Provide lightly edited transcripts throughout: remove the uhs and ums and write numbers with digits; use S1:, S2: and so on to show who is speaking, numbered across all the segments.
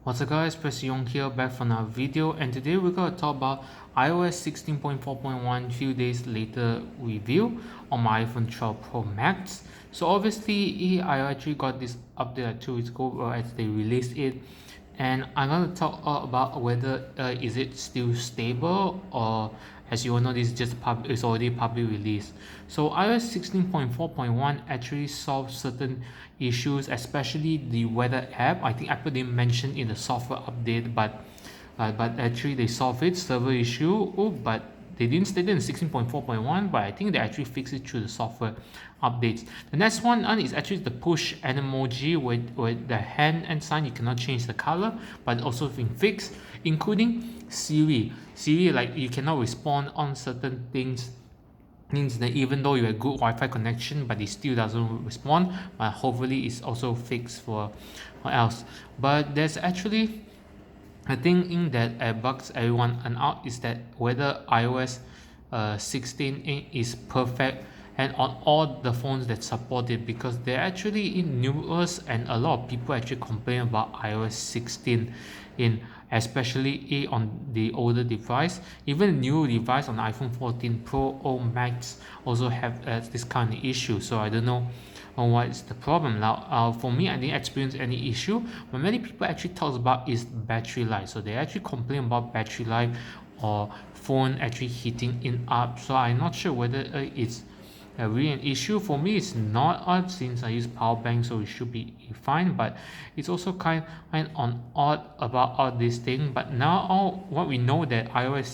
S1: What's up guys, Press Young here back for another video, and today we're going to talk about iOS 16.4.1 few days later review on my iPhone 12 Pro Max. So obviously I actually got this update like 2 weeks ago as they released it, and I'm going to talk about whether is it still stable, or as you all know, this is just it's already public release. So iOS 16.4.1 actually solves certain issues, especially the weather app. I think Apple didn't mention in the software update, but actually they solved it, server issue. Oh, but they didn't state it in 16.4.1, but I think they actually fixed it through the software updates. The next one is actually the push emoji with the hand and sign. You cannot change the color, but also been fixed, including Siri. Siri, like, you cannot respond on certain things, means that even though you have good Wi-Fi connection, but it still doesn't respond. But hopefully it's also fixed for else. But there's actually a thing in that bugs everyone and out, is that whether iOS 16 is perfect and on all the phones that support it, because they're actually in numerous and a lot of people actually complain about iOS 16 in especially on the older device. Even new device on iPhone 14 Pro or Max also have this kind of issue. So I don't know what is the problem now. For me, I didn't experience any issue, but many people actually talk about is battery life. So they actually complain about battery life or phone actually heating in up. So I'm not sure whether it's really an issue. For me, it's not odd since I use power bank, so it should be fine. But it's also kind on odd about all this thing. But now what we know that iOS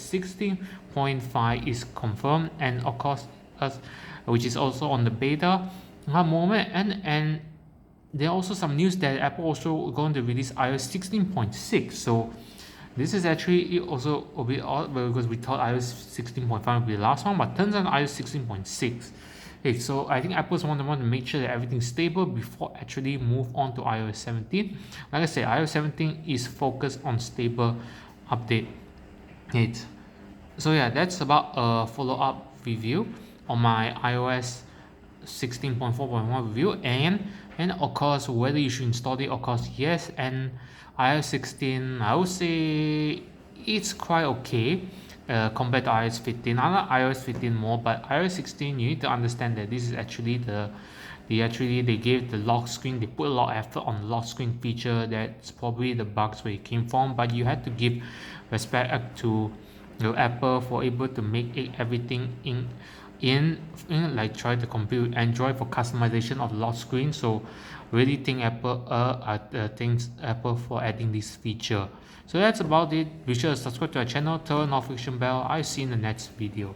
S1: 16.5 is confirmed, and of course us, which is also on the beta moment, and there are also some news that Apple also going to release iOS 16.6. So this is actually also a bit odd, because we thought iOS 16.5 would be the last one, but turns out iOS 16.6. Okay, so I think Apple's want to make sure that everything's stable before actually move on to iOS 17. Like I said, iOS 17 is focused on stable update. It. So yeah, that's about a follow-up review on my iOS 16.4.1 review, and of course whether you should install it. Of course, yes. And iOS 16, I would say it's quite okay compared to iOS 15. I like iOS 15 more, but iOS 16, you need to understand that this is actually they gave the lock screen, they put a lot of effort on the lock screen feature. That's probably the bugs where it came from, but you had to give respect to Apple for able to make everything in like try to compute Android for customization of lock screen. So really think Apple thanks Apple for adding this feature. So that's about it. Be sure to subscribe to our channel, turn on notification bell. I'll see you in the next video.